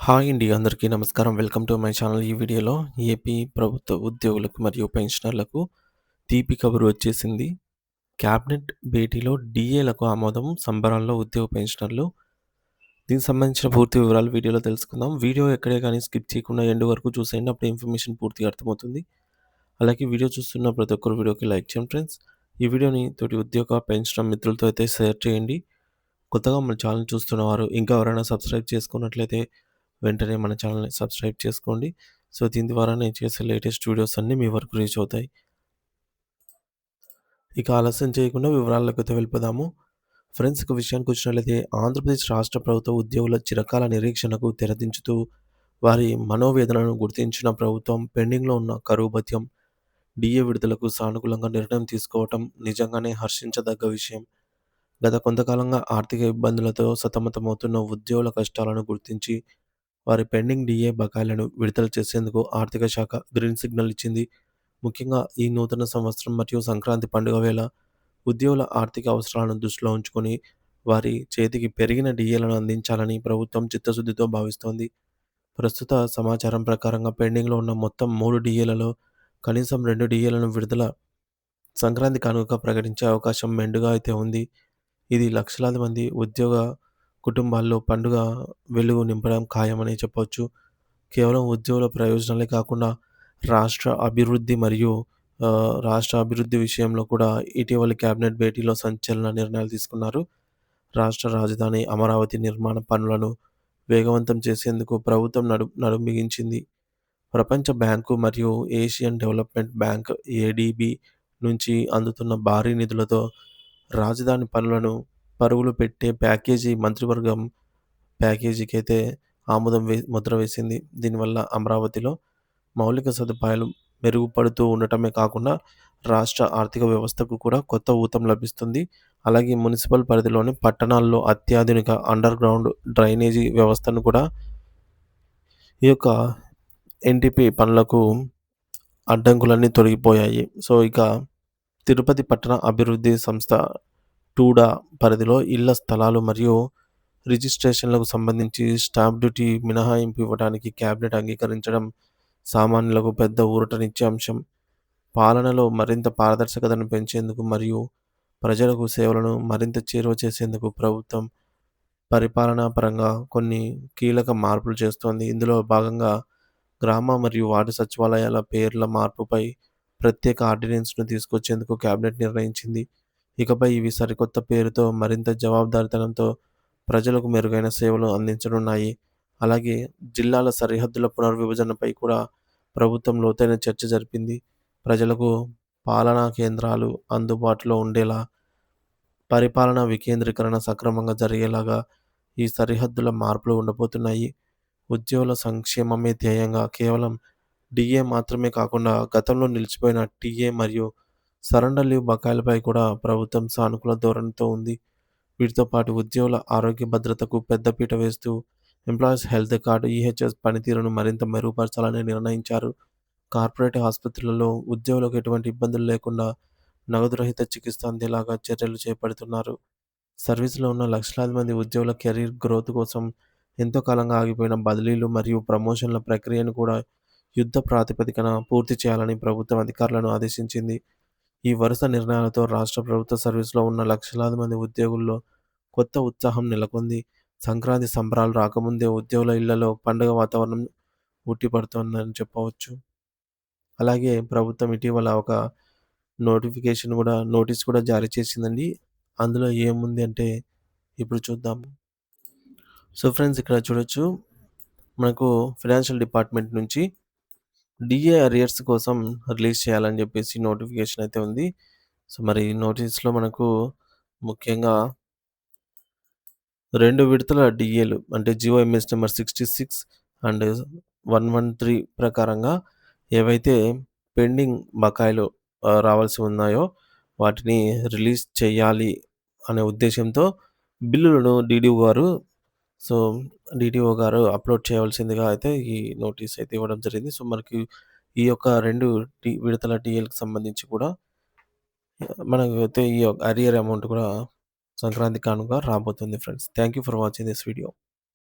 Hi అండి. అందరికీ నమస్కారం. Welcome to my channel. ఈ వీడియోలో ఏపీ ప్రభుత్వ ఉద్యోగులకు మరియు పెన్షనర్లకు తీపి కబురు వచ్చేసింది. క్యాబినెట్ భేటీలో డీఏలకు ఆమోదం, సంబరాల్లో ఉద్యోగ పెన్షనర్లు. దీనికి సంబంధించిన పూర్తి వివరాలు వీడియోలో తెలుసుకుందాం. వీడియో ఎక్కడే కానీ స్కిప్ చేయకుండా ఎండ్ వరకు చూసేయండి. అప్పుడు ఇన్ఫర్మేషన్ పూర్తిగా అర్థమవుతుంది. అలాగే వీడియో చూస్తున్న ప్రతి ఒక్కరు వీడియోకి లైక్ చేయండి ఫ్రెండ్స్. ఈ వీడియోని తోటి ఉద్యోగ పెన్షనర్ మిత్రులతో అయితే షేర్ చేయండి. కొత్తగా మన ఛానల్ చూస్తున్నవారు ఇంకా ఎవరైనా సబ్స్క్రైబ్ చేసుకున్నట్లయితే వెంటనే మన ఛానల్‌ని సబ్స్క్రైబ్ చేసుకోండి. సో, దీని ద్వారా నేను చేసే లేటెస్ట్ వీడియోస్ అన్నీ మీ వరకు రీచ్ అవుతాయి. ఇక ఆలస్యం చేయకుండా వివరాల్లోకైతే వెళ్ళిపోదాము. ఫ్రెండ్స్, ఇక విషయానికొచ్చినట్లయితే ఆంధ్రప్రదేశ్ రాష్ట్ర ప్రభుత్వ ఉద్యోగుల చిరకాల నిరీక్షణకు తెరదించుతూ వారి మనోవేదనను గుర్తించిన ప్రభుత్వం పెండింగ్‌లో ఉన్న కరువు భత్యం, డీఏ విడుదలకు సానుకూలంగా నిర్ణయం తీసుకోవటం నిజంగానే హర్షించదగ్గ విషయం. గత కొంతకాలంగా ఆర్థిక ఇబ్బందులతో సతమతమవుతున్న ఉద్యోగుల కష్టాలను గుర్తించి వారి పెండింగ్ డీఏ బకాయిలను విడుదల చేసేందుకు ఆర్థిక శాఖ గ్రీన్ సిగ్నల్ ఇచ్చింది. ముఖ్యంగా ఈ నూతన సంవత్సరం మరియు సంక్రాంతి పండుగ వేళ ఉద్యోగుల ఆర్థిక అవసరాలను దృష్టిలో ఉంచుకొని వారి చేతికి పెరిగిన డీఏలను అందించాలని ప్రభుత్వం చిత్తశుద్ధితో భావిస్తోంది. ప్రస్తుత సమాచారం ప్రకారంగా పెండింగ్‌లో ఉన్న మొత్తం 3 డీఏలలో కనీసం 2 డీఏలను విడుదల సంక్రాంతి కానుకగా ప్రకటించే అవకాశం మెండుగా అయితే ఉంది. ఇది లక్షలాది మంది ఉద్యోగ కుటుంబాల్లో పండుగ వెలుగు నింపడం ఖాయమనే చెప్పొచ్చు. కేవలం ఉద్యోగుల ప్రయోజనాలే కాకుండా రాష్ట్ర అభివృద్ధి మరియు రాష్ట్ర అభివృద్ధి విషయంలో కూడా ఇటీవలి కేబినెట్ భేటీలో సంచలన నిర్ణయాలు తీసుకున్నారు. రాష్ట్ర రాజధాని అమరావతి నిర్మాణ పనులను వేగవంతం చేసేందుకు ప్రభుత్వం నడుం బిగించింది. ప్రపంచ బ్యాంకు మరియు ఏషియన్ డెవలప్‌మెంట్ బ్యాంక్ ఏడీబీ నుంచి అందుతున్న భారీ నిధులతో రాజధాని పనులను పరుగులు పెట్టే మంత్రివర్గం ప్యాకేజీకైతే ముద్ర వేసింది. దీనివల్ల అమరావతిలో మౌలిక సదుపాయాలు మెరుగుపడుతూ ఉండటమే కాకుండా రాష్ట్ర ఆర్థిక వ్యవస్థకు కూడా కొత్త ఊతం లభిస్తుంది. అలాగే మున్సిపల్ పరిధిలోని పట్టణాల్లో అత్యాధునిక అండర్ గ్రౌండ్ డ్రైనేజీ వ్యవస్థను కూడా ఈ యొక్క ఎన్‌టిపి పనులకు అడ్డంకులన్నీ తొలగిపోయాయి. సో, ఇక తిరుపతి పట్టణ అభివృద్ధి సంస్థ టూడా పరిధిలో ఇళ్ల స్థలాలు మరియు రిజిస్ట్రేషన్‌లకు సంబంధించి స్టాంప్ డ్యూటీ మినహాయింపు ఇవ్వడానికి కేబినెట్ అంగీకరించడం సామాన్యులకు పెద్ద ఊరటనిచ్చే అంశం. పాలనలో మరింత పారదర్శకతను పెంచేందుకు మరియు ప్రజలకు సేవలను మరింత చేరువ చేసేందుకు ప్రభుత్వం పరిపాలనా పరంగా కొన్ని కీలక మార్పులు చేస్తోంది. ఇందులో భాగంగా గ్రామ మరియు వార్డు సచివాలయాల పేర్ల మార్పుపై ప్రత్యేక ఆర్డినెన్స్‌ను తీసుకొచ్చేందుకు కేబినెట్ నిర్ణయించింది. ఇకపై ఇవి సరికొత్త పేరుతో మరింత జవాబుదారీతనంతో ప్రజలకు మెరుగైన సేవలు అందించనున్నాయి. అలాగే జిల్లాల సరిహద్దుల పునర్విభజనపై కూడా ప్రభుత్వం లోతైన చర్చ జరిపింది. ప్రజలకు పాలనా కేంద్రాలు అందుబాటులో ఉండేలా, పరిపాలనా వికేంద్రీకరణ సక్రమంగా జరిగేలాగా ఈ సరిహద్దుల మార్పులు ఉండబోతున్నాయి. ఉద్యోగుల సంక్షేమమే ధ్యేయంగా కేవలం డీఏ మాత్రమే కాకుండా గతంలో నిలిచిపోయిన టీఏ మరియు సరెండర్ లీవ్ బకాయిలపై కూడా ప్రభుత్వం సానుకూల ధోరణితో ఉంది. వీటితో పాటు ఉద్యోగుల ఆరోగ్య భద్రతకు పెద్దపీట వేస్తూ ఎంప్లాయీస్ హెల్త్ కార్డ్ ఈహెచ్ఎస్ పనితీరును మరింత మెరుగుపరచాలని నిర్ణయించారు. కార్పొరేట్ ఆసుపత్రులలో ఉద్యోగులకు ఎటువంటి ఇబ్బందులు లేకుండా నగదు రహిత చికిత్స అందేలాగా చర్యలు చేపడుతున్నారు. సర్వీస్‌లో ఉన్న లక్షలాది మంది ఉద్యోగుల కెరీర్ గ్రోత్ కోసం ఎంతో కాలంగా ఆగిపోయిన బదిలీలు మరియు ప్రమోషన్ల ప్రక్రియను కూడా యుద్ధ ప్రాతిపదికన పూర్తి చేయాలని ప్రభుత్వం అధికారులను ఆదేశించింది. ఈ వరుస నిర్ణయాలతో రాష్ట్ర ప్రభుత్వ సర్వీస్‌లో ఉన్న లక్షలాది మంది ఉద్యోగుల్లో కొత్త ఉత్సాహం నెలకొంది. సంక్రాంతి సంబరాలు రాకముందే ఉద్యోగుల ఇళ్లలో పండుగ వాతావరణం ఉట్టిపడుతోందని చెప్పవచ్చు. అలాగే ప్రభుత్వం ఇటీవల ఒక నోటీస్ కూడా జారీ చేసిందండి. అందులో ఏముంది అంటే ఇప్పుడు చూద్దాం. సో, ఫ్రెండ్స్, ఇక్కడ చూడొచ్చు. మనకు ఫైనాన్షియల్ డిపార్ట్‌మెంట్ నుంచి డీఏ అరియర్స్ కోసం రిలీజ్ చేయాలని జెప్పేసి నోటిఫికేషన్ అయితే ఉంది. సో, మరి నోటీస్‌లో మనకు ముఖ్యంగా 2 విడతల డీఏలు అంటే జీవోఎంఎస్ నంబర్ 66 అండ్ 113 ప్రకారంగా ఏవైతే పెండింగ్ బకాయిలు రావాల్సి ఉన్నాయో వాటిని రిలీజ్ చేయాలి అనే ఉద్దేశ్యంతో బిల్లులను సో, డీడీఓ గారు అప్‌లోడ్ చేయవలసిందిగా అయితే ఈ నోటీస్ అయితే ఇవ్వడం జరిగింది. సో, మనకి ఈ యొక్క 2 విడతల డీఏలకు సంబంధించి కూడా మనకైతే ఈ యొక్క అరియర్ అమౌంట్ కూడా సంక్రాంతి కానుక రాబోతుంది friends. Thank you for watching this video.